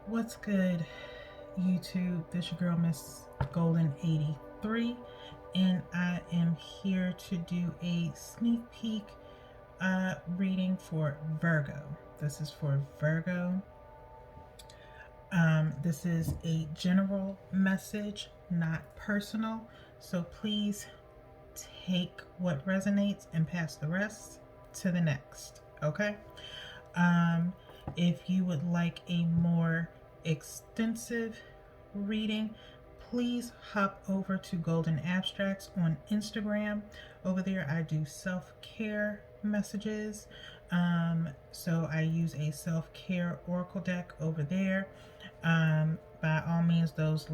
What's good, YouTube? This your girl, Miss Golden 83, and I am here to do a sneak peek reading for Virgo. This is for Virgo. This is a general message, not personal, so please take what resonates and pass the rest to the next, okay? If you would like a more extensive reading, please hop over to Golden Abstracts on Instagram. Over there, I do self-care messages. So I use a self-care oracle deck over there. By all means, those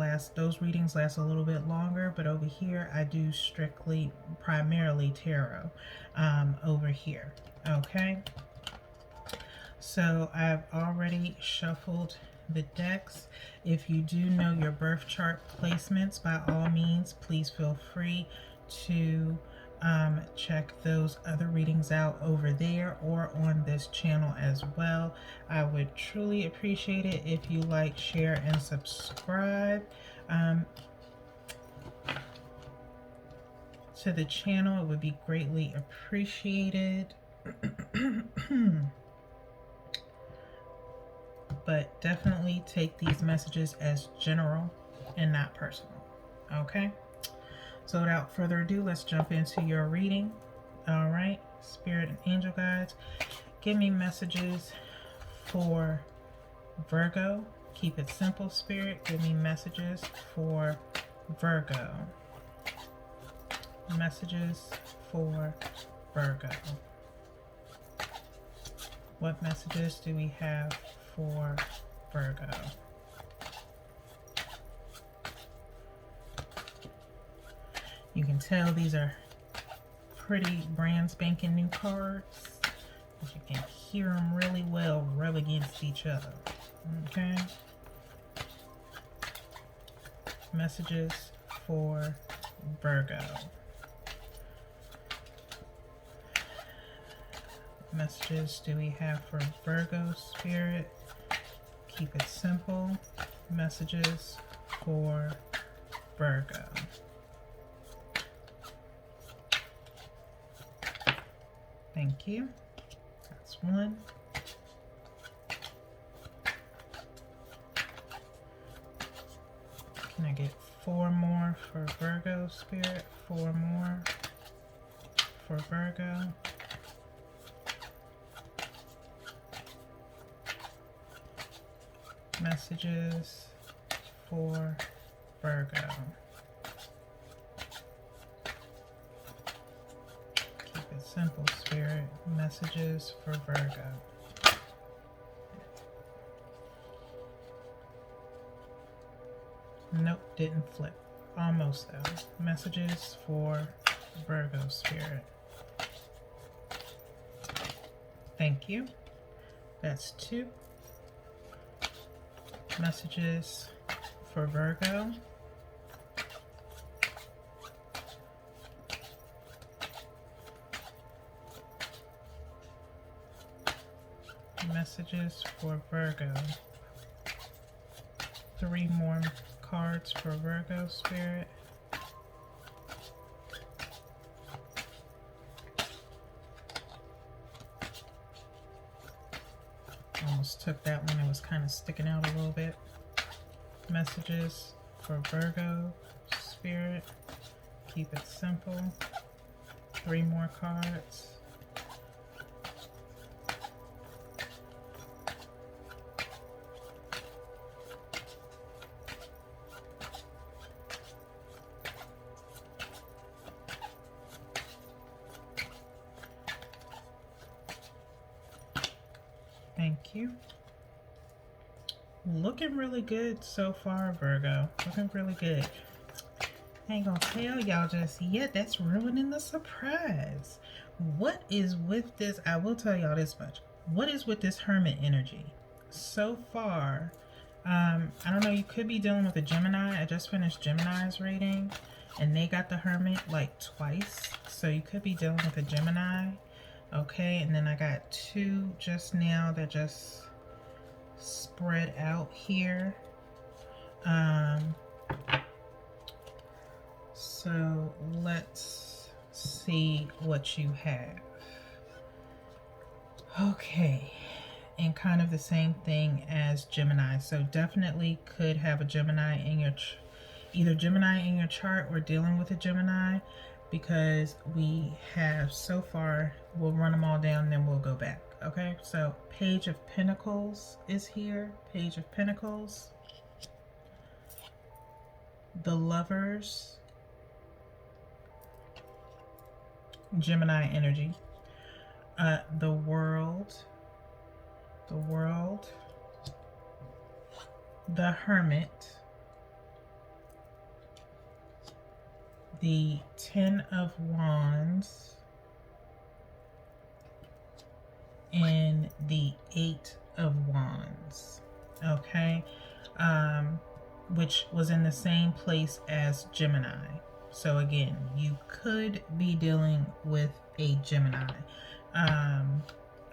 readings last a little bit longer, but over here I do primarily tarot over here. Okay. So I've already shuffled the decks. If you do know your birth chart placements, by all means, please feel free to check those other readings out over there or on this channel as well. I would truly appreciate it if you like, share, and subscribe to the channel. It would be greatly appreciated. But definitely take these messages as general and not personal. Okay? So without further ado, let's jump into your reading. All right, Spirit and Angel Guides, give me messages for Virgo. Keep it simple, Spirit. Give me messages for Virgo. Messages for Virgo. What messages do we have for Virgo? You can tell these are pretty brand spanking new cards, but you can hear them really well rub against each other. Okay. Messages for Virgo. Messages do we have for Virgo, Spirit? Keep it simple. Messages for Virgo. Thank you. That's one. Can I get 4 more for Virgo, Spirit? 4 more for Virgo. Messages for Virgo. Keep it simple, Spirit. Messages for Virgo. Nope, didn't flip. Almost though. Messages for Virgo, Spirit. Thank you. That's 2. Messages for Virgo. Messages for Virgo. 3 more cards for Virgo, Spirit. Almost took that one. It was kind of sticking out a little bit. Messages for Virgo, Spirit. Keep it simple. 3 more cards. Thank you. Looking really good so far, Virgo. Looking really good. I ain't gonna tell y'all just yet. That's ruining the surprise. What is with this? I will tell y'all this much. What is with this Hermit energy? So far, I don't know. You could be dealing with a Gemini. I just finished Gemini's reading, and they got the Hermit like twice. So you could be dealing with a Gemini. Okay, and then I got 2 just now that just spread out here. Um, so let's see what you have. Okay, and kind of the same thing as Gemini. So definitely could have a Gemini in your either Gemini in your chart or dealing with a Gemini, because we have so far, we'll run them all down, then we'll go back. Okay, so Page of Pentacles is here. Page of Pentacles. The Lovers. Gemini energy. The World. The World. The Hermit. The Ten of Wands. And the Eight of Wands. Okay. Which was in the same place as Gemini. So again, you could be dealing with a Gemini,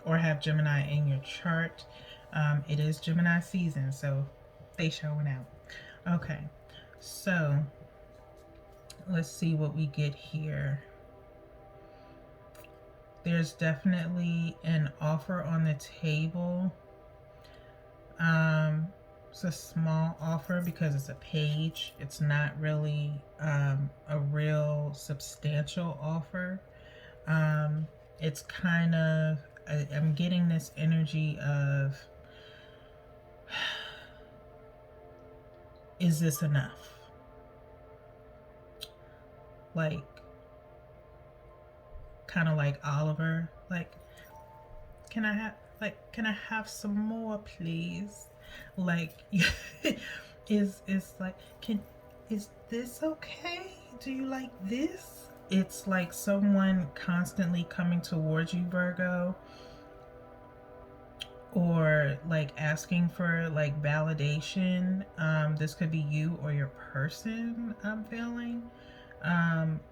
or have Gemini in your chart. It is Gemini season, so they showing out. Okay, so let's see what we get here. There's definitely an offer on the table. It's a small offer because it's a page. It's not really a real substantial offer. It's kind of, I'm getting this energy of, is this enough? Like, kind of like Oliver, like, can I have some more, please? Like, is like, is this okay? Do you like this? It's like someone constantly coming towards you, Virgo, or like asking for like validation. This could be you or your person, I'm feeling.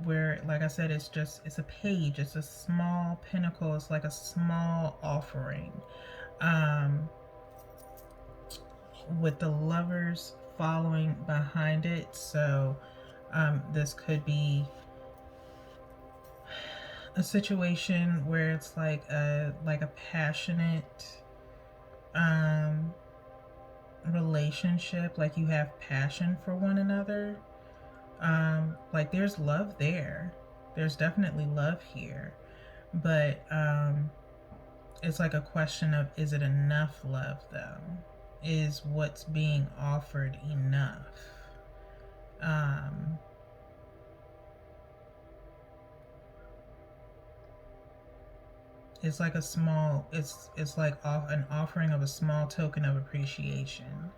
Where, like I said, it's a page, it's a small pinnacle, it's like a small offering. With the Lovers following behind it. So this could be a situation where it's like a passionate relationship, like you have passion for one another. Like there's love there. There's definitely love here. But it's like a question of, is it enough love though? Is what's being offered enough? It's like a small, it's like an offering of a small token of appreciation.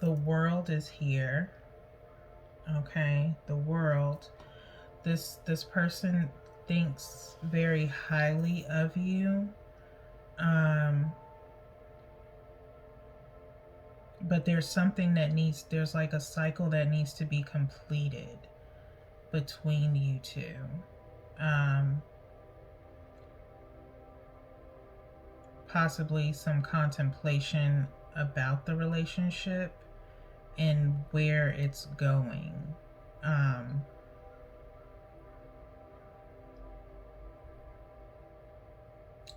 The World is here. Okay, the World. This person thinks very highly of you. But there's something that there's like a cycle that needs to be completed between you two. Possibly some contemplation about the relationship and where it's going.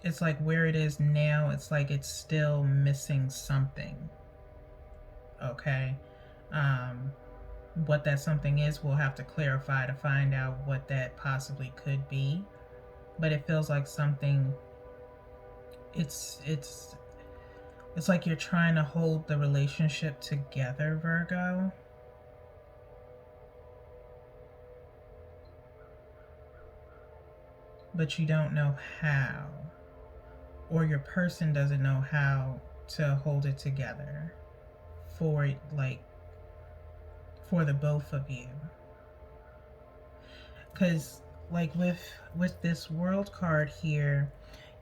It's like where it is now, it's like it's still missing something. Okay. What that something is, we'll have to clarify to find out what that possibly could be. But it feels like something, it's like you're trying to hold the relationship together, Virgo. But you don't know how. Or your person doesn't know how to hold it together for the both of you. Because like with this World card here,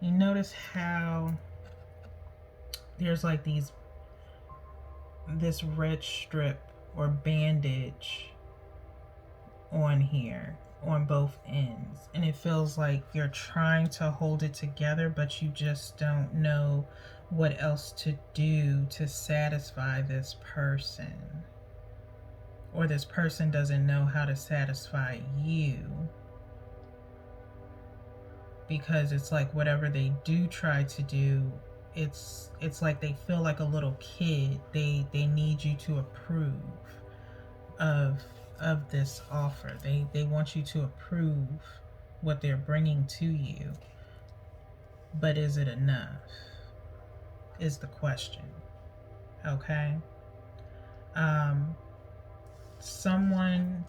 you notice how there's like this red strip or bandage on here, on both ends, and it feels like you're trying to hold it together, but you just don't know what else to do to satisfy this person, or this person doesn't know how to satisfy you, because it's like whatever they do try to do, it's like they feel like a little kid. They need you to approve of this offer. They want you to approve what they're bringing to you. But is it enough? Is the question. Okay? Someone,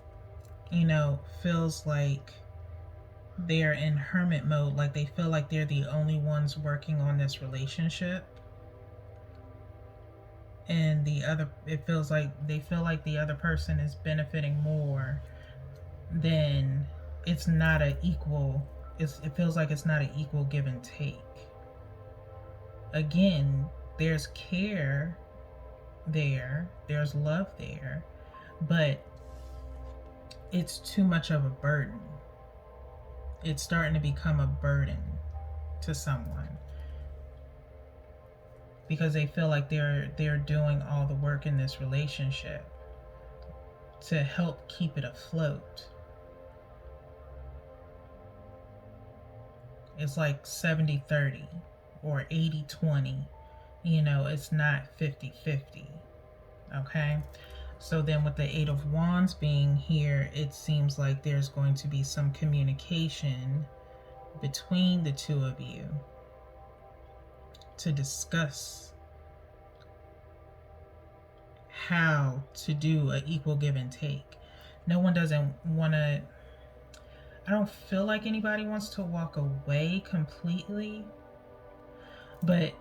feels like they're in hermit mode, like they feel like they're the only ones working on this relationship. And it feels like they feel like the other person is benefiting more than it's not an equal, it feels like it's not an equal give and take. Again, there's care there's love there, but it's too much of a burden. It's starting to become a burden to someone, because they feel like they're doing all the work in this relationship to help keep it afloat. It's like 70-30 or 80-20. It's not 50-50. Okay? So then with the Eight of Wands being here, it seems like there's going to be some communication between the two of you to discuss how to do an equal give and take. No one doesn't want to, I don't feel like anybody wants to walk away completely, but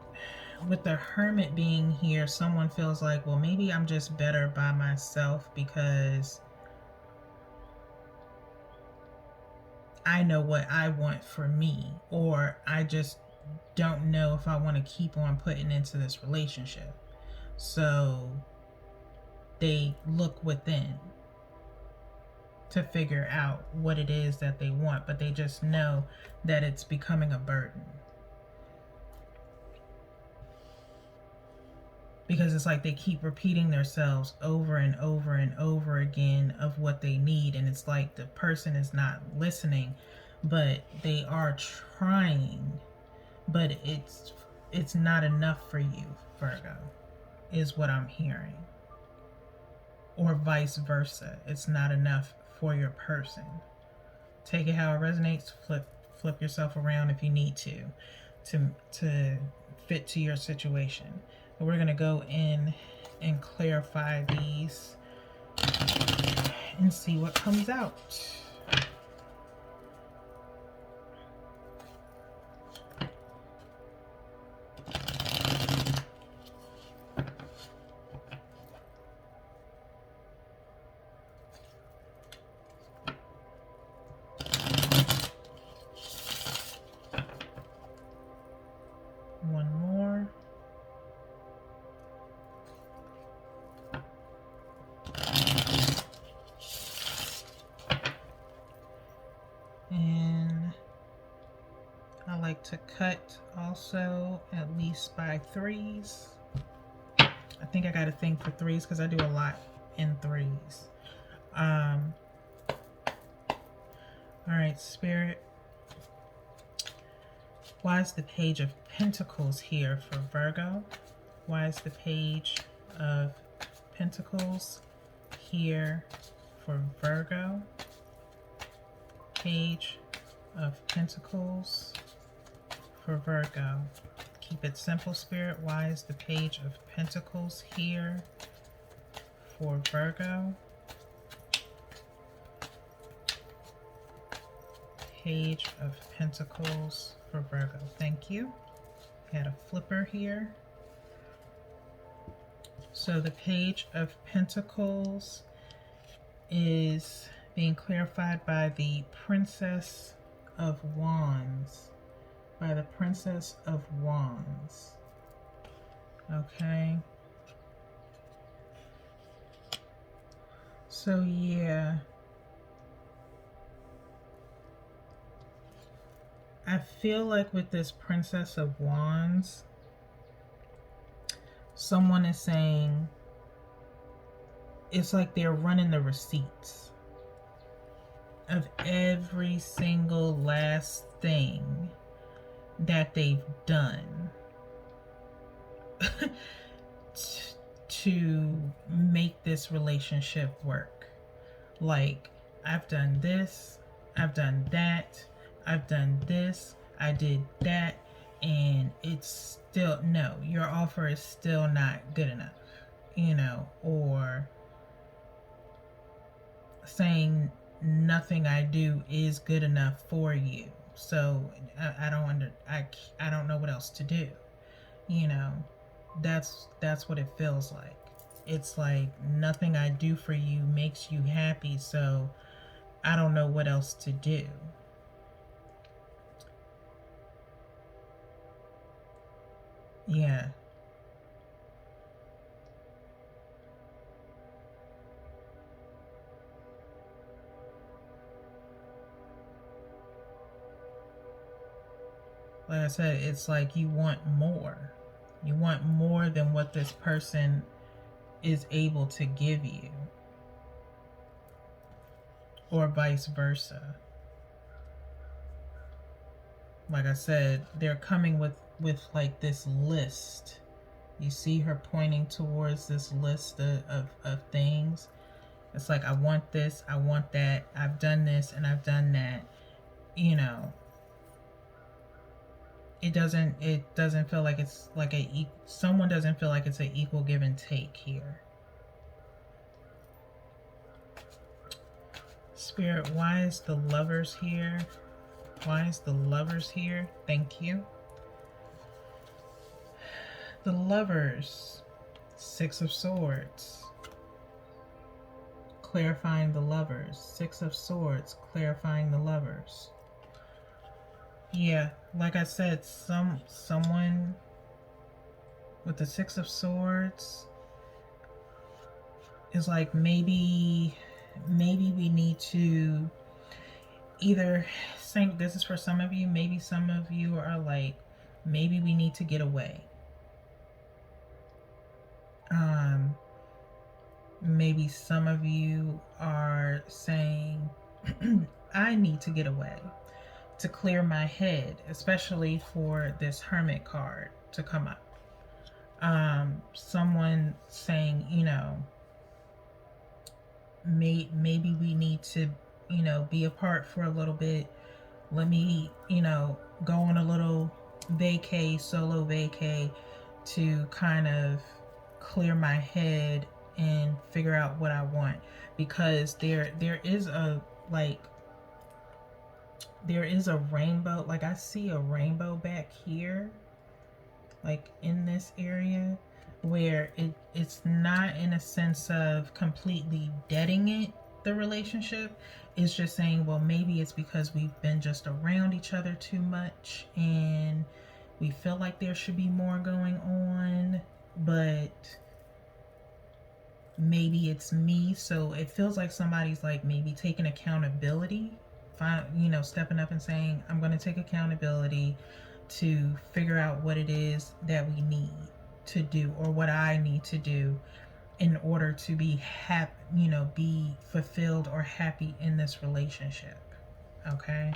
with the Hermit being here, someone feels like, well, maybe I'm just better by myself because I know what I want for me, or I just don't know if I want to keep on putting into this relationship. So they look within to figure out what it is that they want, but they just know that it's becoming a burden. Because it's like they keep repeating themselves over and over and over again of what they need, and it's like the person is not listening, but they are trying, but it's not enough for you, Virgo, is what I'm hearing. Or vice versa. It's not enough for your person. Take it how it resonates. Flip yourself around if you need to fit to your situation. But we're going to go in and clarify these and see what comes out. One more. And I like to cut also at least by threes. I think I got a thing for threes because I do a lot in threes. All right, Spirit. Why is the Page of Pentacles here for Virgo? Why is the Page of Pentacles here for Virgo? Page of Pentacles for Virgo. Keep it simple, Spirit. Why is the Page of Pentacles here for Virgo? Page of Pentacles for Virgo. Thank you. Had a flipper here. So the Page of Pentacles is being clarified by the Princess of Wands. By the Princess of Wands. Okay. So yeah. I feel like with this Princess of Wands, someone is saying it's like they're running the receipts of every single last thing that they've done to make this relationship work. Like, I've done this, I've done that, I've done this, I did that, and it's still, no, your offer is still not good enough, you know, or saying nothing I do is good enough for you. So I don't know what else to do. You know, that's what it feels like. It's like nothing I do for you makes you happy, so I don't know what else to do. Yeah. Like I said, it's like you want more. You want more than what this person is able to give you, or vice versa. Like I said, they're coming with like this list. You see her pointing towards this list of things. It's like, I want this, I want that, I've done this and I've done that. You know, it doesn't feel like it's like someone doesn't feel like it's an equal give and take here. Spirit, why is the Lovers here? Why is the Lovers here? Thank you. The Lovers, Six of Swords, clarifying the Lovers. Six of Swords, clarifying the Lovers. Yeah, like I said, someone with the Six of Swords is like, maybe we need to either, saying this is for some of you, maybe some of you are like, maybe we need to get away. Maybe some of you are saying, I need to get away to clear my head, especially for this Hermit card to come up. Someone saying, you know, maybe we need to, you know, be apart for a little bit. Let me, you know, go on a little solo vacay to kind of clear my head and figure out what I want. Because there is a, like, there is a rainbow. Like, I see a rainbow back here, like in this area, where it's not in a sense of completely deading it, the relationship. It's just saying, well, maybe it's because we've been just around each other too much and we feel like there should be more going on, but maybe it's me. So it feels like somebody's like maybe taking accountability, you know, stepping up and saying, I'm going to take accountability to figure out what it is that we need to do, or what I need to do in order to be happy, you know, be fulfilled or happy in this relationship. Okay.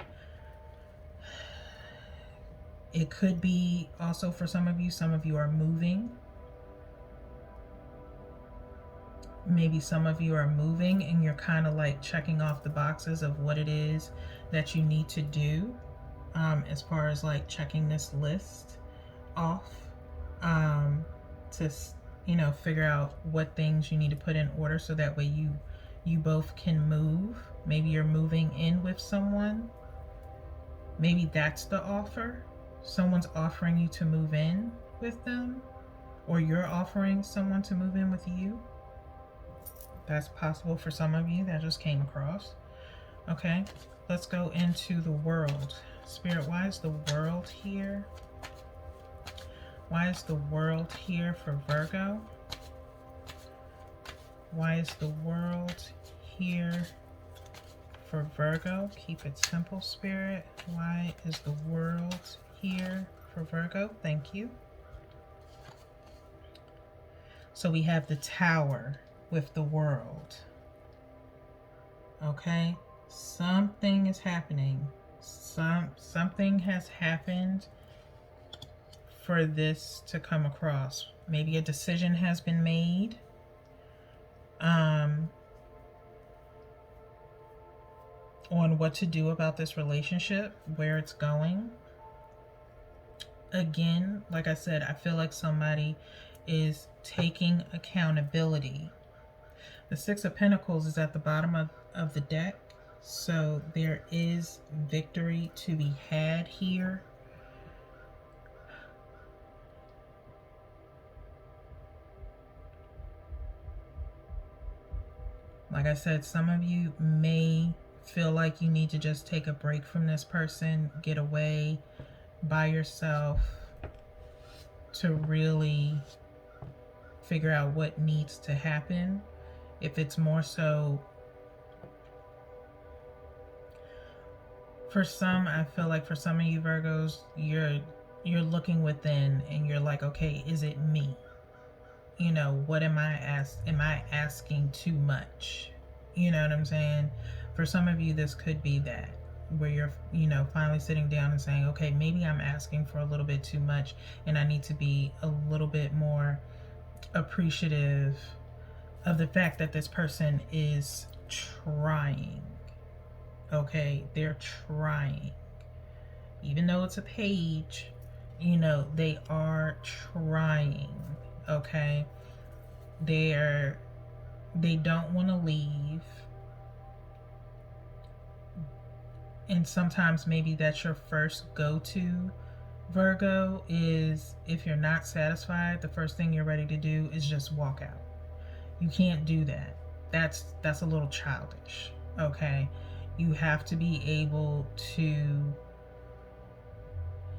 It could be also for some of you are moving. Maybe some of you are moving and you're kind of like checking off the boxes of what it is that you need to do, as far as like checking this list off, to, you know, figure out what things you need to put in order so that way you both can move. Maybe you're moving in with someone. Maybe that's the offer. Someone's offering you to move in with them, or you're offering someone to move in with you. That's possible for some of you. That just came across. Okay, let's go into the World. Spirit, why is the World here? Why is the World here for Virgo? Why is the World here for Virgo. Keep it simple, Spirit. Why is the world here for Virgo? Thank you. So we have the Tower with the world. Okay? Something is happening. Something has happened for this to come across. Maybe a decision has been made. On what to do about this relationship, where it's going. Again, like I said, I feel like somebody is taking accountability. The Six of Pentacles is at the bottom of the deck, so there is victory to be had here. Like I said, some of you may feel like you need to just take a break from this person, get away by yourself to really figure out what needs to happen. If it's more so, for some, I feel like for some of you Virgos, you're looking within and you're like, okay, is it me? You know, what am I asking too much? You know what I'm saying? For some of you, this could be that, where you're, you know, finally sitting down and saying, okay, maybe I'm asking for a little bit too much and I need to be a little bit more appreciative of the fact that this person is trying. Okay, they're trying. Even though it's a page, you know, they are trying. Okay, they don't want to leave. And sometimes maybe that's your first go-to, Virgo, is if you're not satisfied, the first thing you're ready to do is just walk out. You can't do that. That's a little childish. Okay, you have to be able to,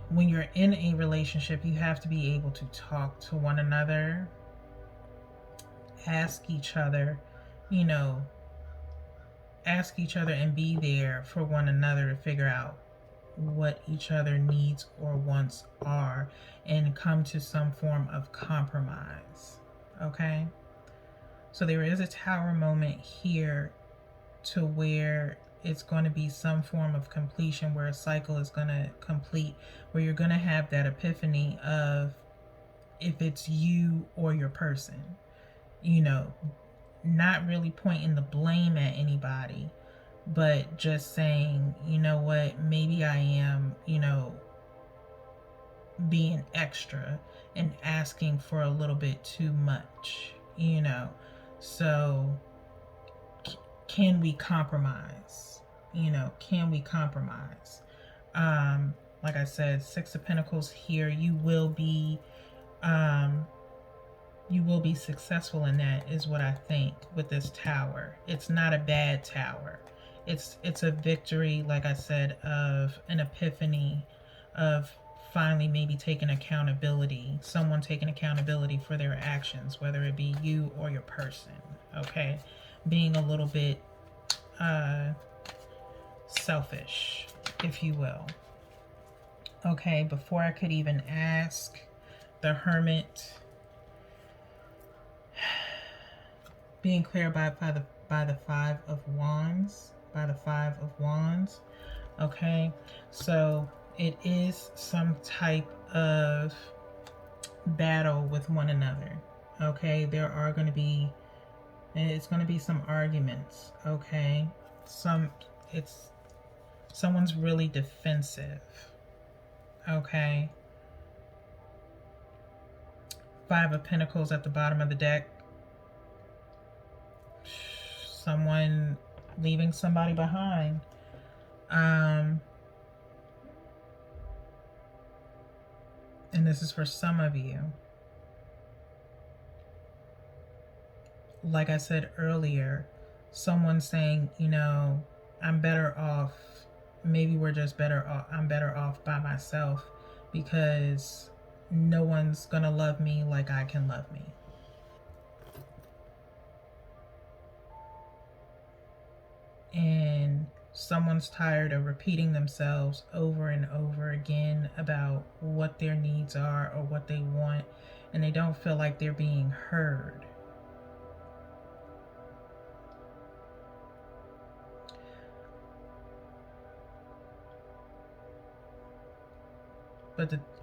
when you're in a relationship, you have to be able to talk to one another, ask each other, you know, ask each other and be there for one another to figure out what each other needs or wants are and come to some form of compromise. Okay? So there is a Tower moment here to where it's going to be some form of completion, where a cycle is going to complete, where you're going to have that epiphany of if it's you or your person. You know, not really pointing the blame at anybody, but just saying, you know what, maybe I am, you know, being extra and asking for a little bit too much, you know. So can we compromise? You know, can we compromise? Like I said, Six of Pentacles here, you will be successful in that, is what I think, with this Tower. It's not a bad Tower. It's a victory, like I said, of an epiphany, of finally maybe taking accountability, someone taking accountability for their actions, whether it be you or your person. Okay, being a little bit selfish, if you will. Okay, before I could even ask the Hermit, being clear by the Five of Wands, by the Five of Wands. Okay, so it is some type of battle with one another. Okay, there are going to be, it's going to be some arguments. Okay, someone's really defensive. Okay, Five of Pentacles at the bottom of the deck. Someone leaving somebody behind. And this is for some of you. Like I said earlier, someone saying, you know, I'm better off, maybe we're just better off, I'm better off by myself because no one's gonna love me like I can love me. And someone's tired of repeating themselves over and over again about what their needs are or what they want, and they don't feel like they're being heard.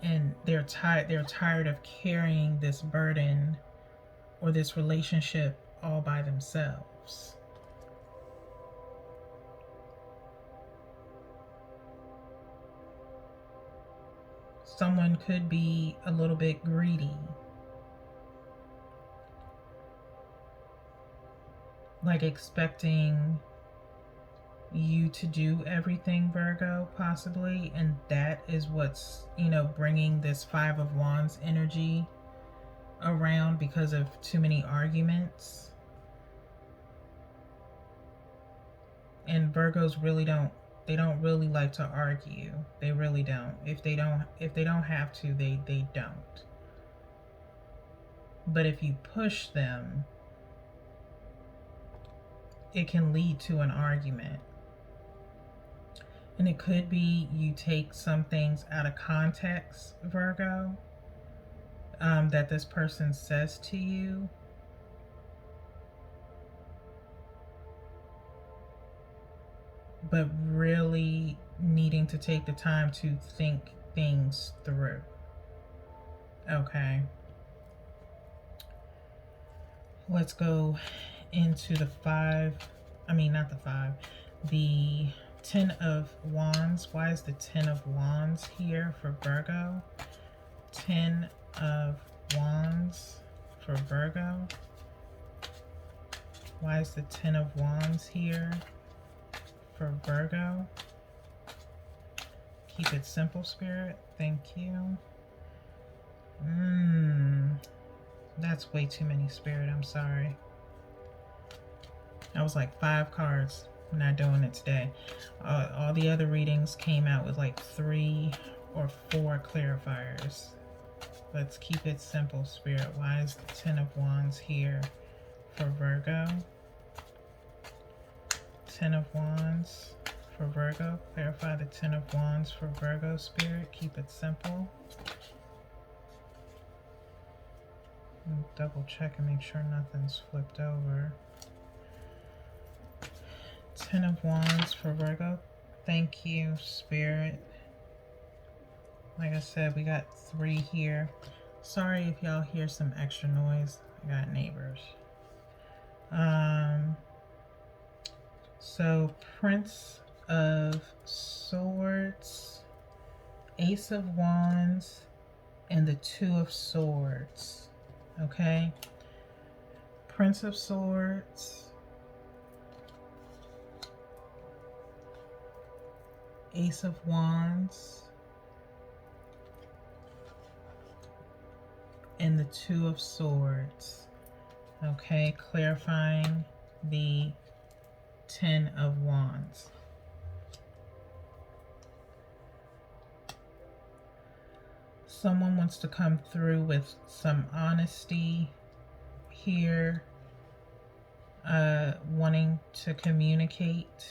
And they're tired of carrying this burden or this relationship all by themselves. Someone could be a little bit greedy, like expecting you to do everything, Virgo, possibly, and that is what's, bringing this Five of Wands energy around because of too many arguments. And Virgos really don't really like to argue. They really don't. If they don't have to, they don't. But if you push them, it can lead to an argument. And it could be you take some things out of context, Virgo, that this person says to you. But really needing to take the time to think things through. Okay. Let's go into the the 10 of Wands. Why is the 10 of Wands here for Virgo? 10 of Wands for Virgo. Why is the 10 of Wands here for Virgo? Keep it simple, Spirit. Thank you. That's way too many, Spirit. I'm sorry. That was like 5 cards. I'm not doing it today. All the other readings came out with like 3 or 4 clarifiers. Let's keep it simple, Spirit. Why is the 10 of Wands here for Virgo? 10 of Wands for Virgo. Clarify the 10 of Wands for Virgo, Spirit. Keep it simple. Double check and make sure nothing's flipped over. 10 of Wands for Virgo. Thank you, Spirit. Like I said, we got 3 here. Sorry if y'all hear some extra noise. I got neighbors. So Prince of Swords, Ace of Wands, and the 2 of Swords. Okay? Prince of Swords, Ace of Wands, and the 2 of Swords. Okay, clarifying the 10 of Wands. Someone wants to come through with some honesty here, wanting to communicate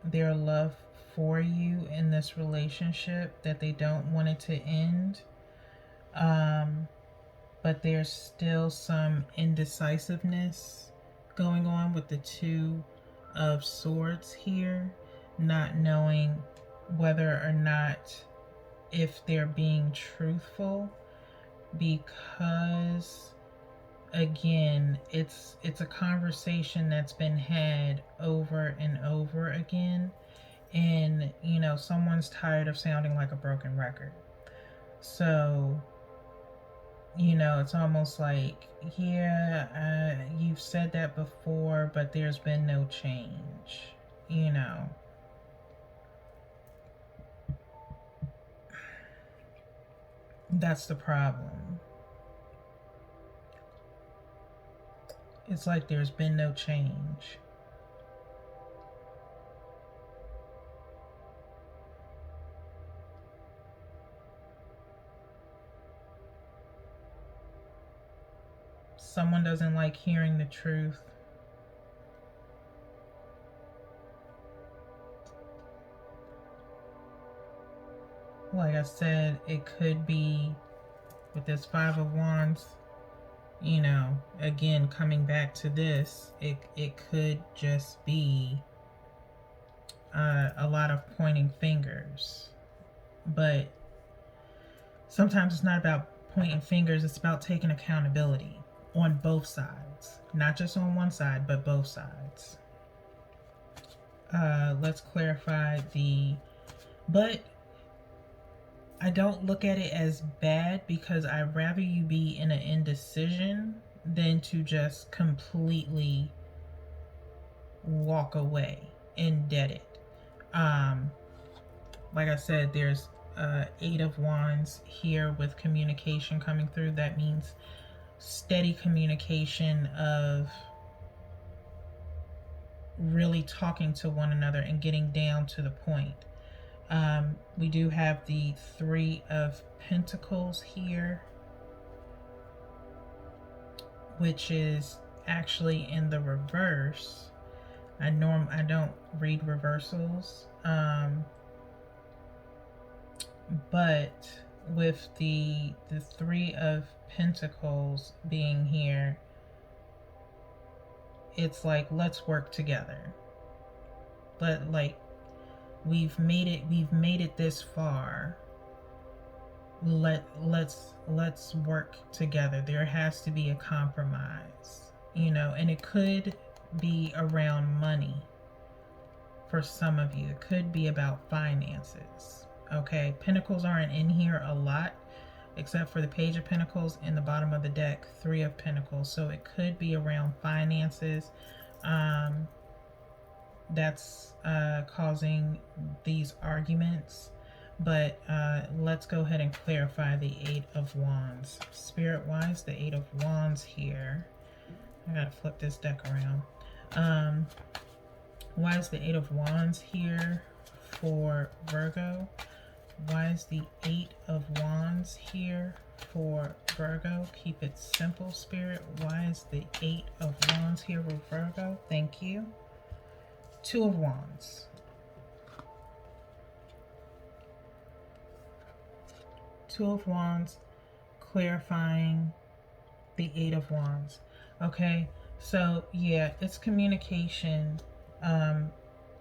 their love for you in this relationship, that they don't want it to end. But there's still some indecisiveness going on with the 2 of Swords here, not knowing whether or not if they're being truthful, because again, it's a conversation that's been had over and over again, and someone's tired of sounding like a broken record. So it's almost like, yeah, you've said that before, but there's been no change. That's the problem. It's like there's been no change. Someone doesn't like hearing the truth. like I said, it could be with this Five of Wands, you know, again, coming back to this, it could just be a lot of pointing fingers. But sometimes it's not about pointing fingers, it's about taking accountability on both sides. Not just on one side, but both sides. Let's clarify but I don't look at it as bad, because I'd rather you be in an indecision than to just completely walk away and dead it. Like I said, there's Eight of Wands here with communication coming through. That means steady communication of really talking to one another and getting down to the point. We do have the Three of Pentacles here, which is actually in the reverse. I don't read reversals, but with the Three of Pentacles being here, it's like, let's work together. Like, we've made it this far. Let's work together. There has to be a compromise, you know, and it could be around money for some of you. It could be about finances. Okay, Pentacles aren't in here a lot, except for the Page of Pentacles in the bottom of the deck, Three of Pentacles. So it could be around finances. That's causing these arguments. But let's go ahead and clarify the Eight of Wands. Spirit wise, the Eight of Wands here. I gotta flip this deck around. Why is the Eight of Wands here for Virgo? Why is the Eight of Wands here for Virgo? Keep it simple, Spirit. Why is the Eight of Wands here for Virgo? Thank you. Two of Wands. Two of Wands, clarifying the Eight of Wands. Okay, so yeah, it's communication.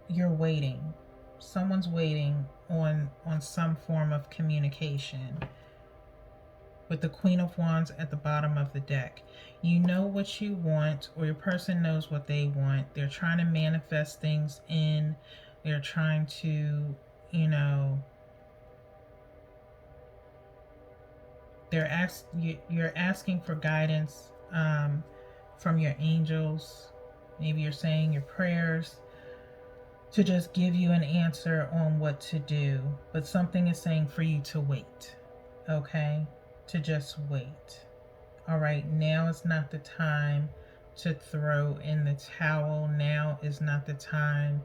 You're waiting. Someone's waiting on some form of communication. With the Queen of Wands at the bottom of the deck, you know what you want, or your person knows what they want. They're trying to manifest things in. They're trying to, you know, you're asking for guidance from your angels. Maybe you're saying your prayers to just give you an answer on what to do, but something is saying for you to wait. Okay, to just wait. All right, now is not the time to throw in the towel. Now is not the time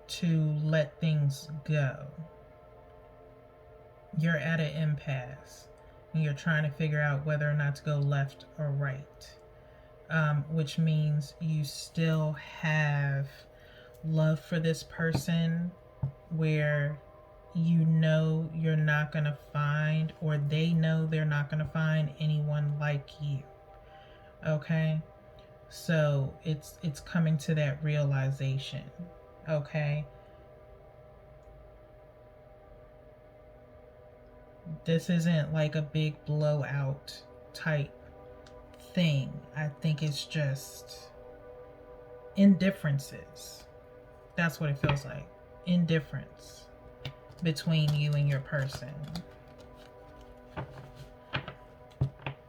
to let things go. You're at an impasse and you're trying to figure out whether or not to go left or right, which means you still have love for this person, where you know you're not going to find, or they know they're not going to find anyone like you. Okay, so it's coming to that realization. Okay, this isn't like a big blowout type thing. I think it's just indifferences. That's what it feels like. Indifference between you and your person.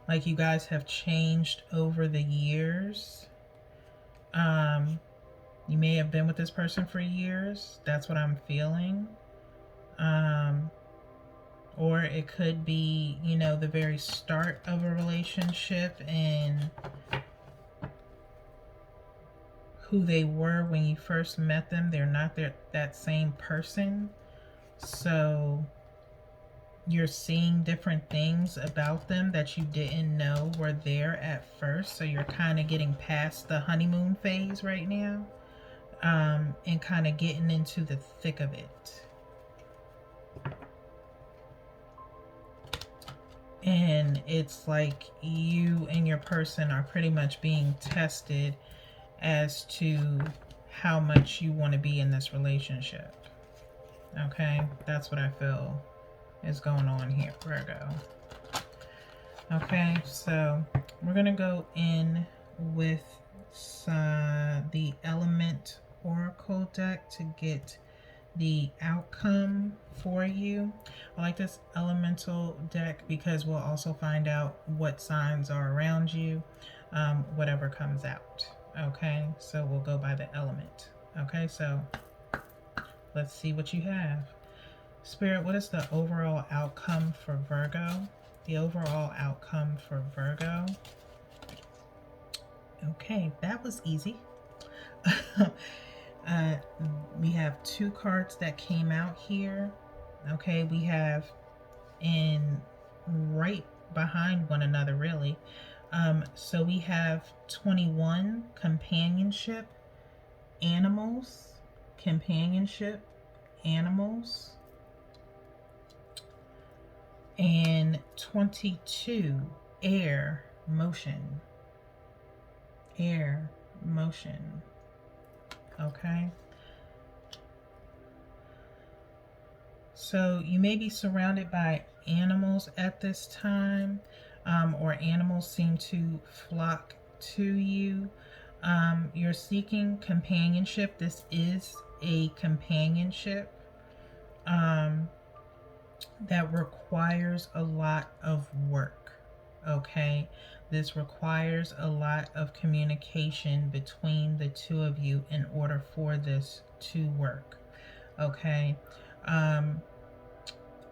Like you guys have changed over the years. You may have been with this person for years. That's what I'm feeling. Or it could be, you know, the very start of a relationship and who they were when you first met them. They're not that same person. So you're seeing different things about them that you didn't know were there at first. So you're kind of getting past the honeymoon phase right now, and kind of getting into the thick of it. And it's like you and your person are pretty much being tested as to how much you want to be in this relationship. Okay, that's what I feel is going on here, Virgo. Okay, so we're gonna go in with the Element Oracle deck to get the outcome for you. I like this elemental deck because we'll also find out what signs are around you, whatever comes out. Okay, so we'll go by the element. Okay, so let's see what you have. Spirit, what is the overall outcome for Virgo? The overall outcome for Virgo. Okay, that was easy. We have two cards that came out here. Okay, we have in right behind one another, really. So we have 21, companionship, animals, companionship, animals, and 22, air, motion, air, motion. Okay. So you may be surrounded by animals at this time, or animals seem to flock to you. You're seeking companionship. This is a companionship that requires a lot of work. Okay, this requires a lot of communication between the two of you in order for this to work. Okay.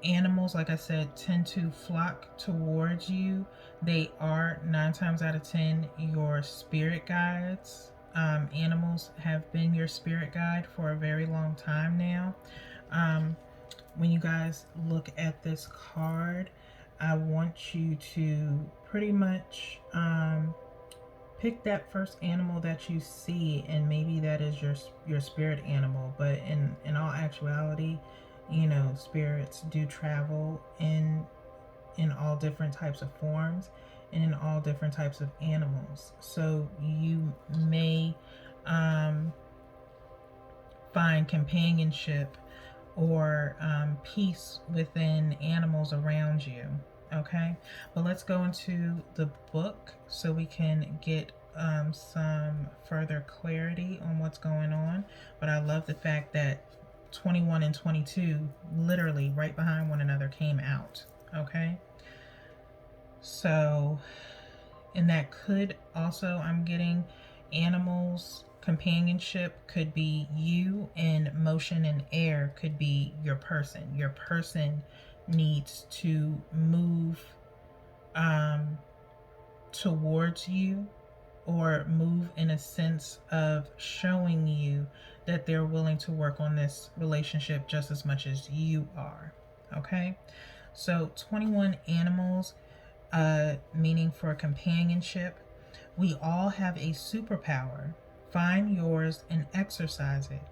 Animals, like I said, tend to flock towards you. They are 9 times out of 10 your spirit guides. Animals have been your spirit guide for a very long time now. When you guys look at this card, I want you to pretty much pick that first animal that you see, and maybe that is your spirit animal. But in all actuality, you know, spirits do travel in all different types of forms and in all different types of animals. So you may find companionship or peace within animals around you. Okay, but let's go into the book so we can get some further clarity on what's going on. But I love the fact that 21 and 22 literally right behind one another came out. Okay, so, and that could also, I'm getting animals, companionship could be you, and motion and air could be your person. Your person needs to move towards you, or move in a sense of showing you that they're willing to work on this relationship just as much as you are. Okay, so 21 animals, meaning for companionship. We all have a superpower. Find yours and exercise it.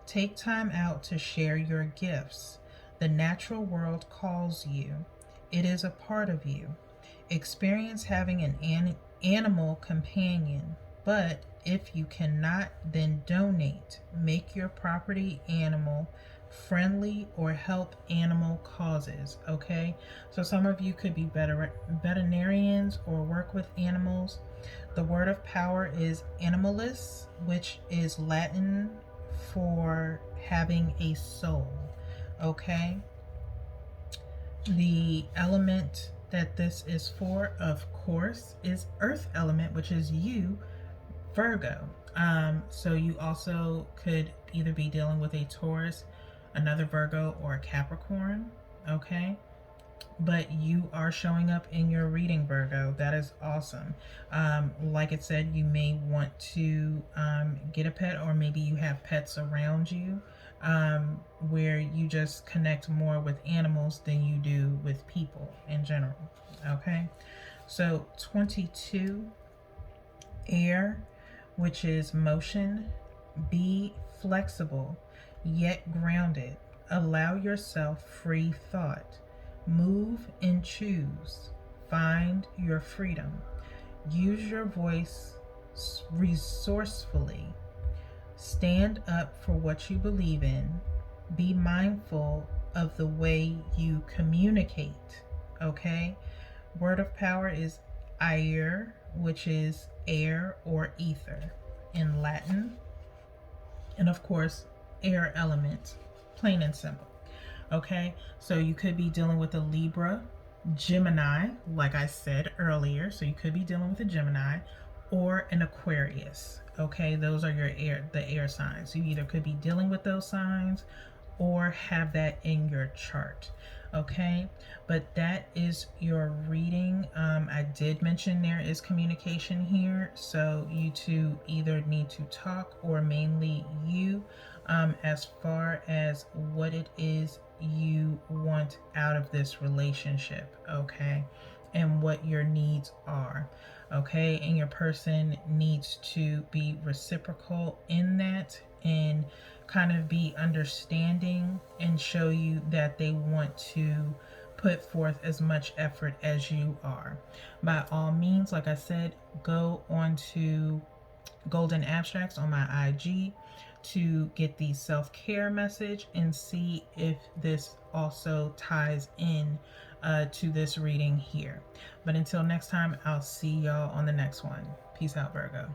Take time out to share your gifts. The natural world calls you. It is a part of you. Experience having an animal companion, but if you cannot, then donate. Make your property animal friendly or help animal causes. Okay, so some of you could be veterinarians or work with animals. The word of power is animalis, which is Latin for having a soul. Okay, the element that this is for, of course, is earth element, which is you, Virgo. So you also could either be dealing with a Taurus, another Virgo, or a Capricorn. Okay, but you are showing up in your reading, Virgo. That is awesome. Like it said, you may want to get a pet, or maybe you have pets around you, where you just connect more with animals than you do with people in general. Okay, so 22, air, which is motion. Be flexible yet grounded. Allow yourself free thought. Move and choose. Find your freedom. Use your voice resourcefully. Stand up for what you believe in. Be mindful of the way you communicate. Okay? Word of power is air, which is air or ether in Latin. And of course, air element, plain and simple. Okay? So you could be dealing with a Libra, Gemini, like I said earlier. So you could be dealing with a Gemini or an Aquarius. Okay, those are the air signs. You either could be dealing with those signs or have that in your chart. Okay, but that is your reading. I did mention there is communication here, so you two either need to talk, or mainly you, as far as what it is you want out of this relationship. Okay, and what your needs are. Okay, and your person needs to be reciprocal in that, and kind of be understanding and show you that they want to put forth as much effort as you are. By all means, like I said, go on to Golden Abstracts on my IG to get the self-care message and see if this also ties in to this reading here. But until next time, I'll see y'all on the next one. Peace out, Virgo.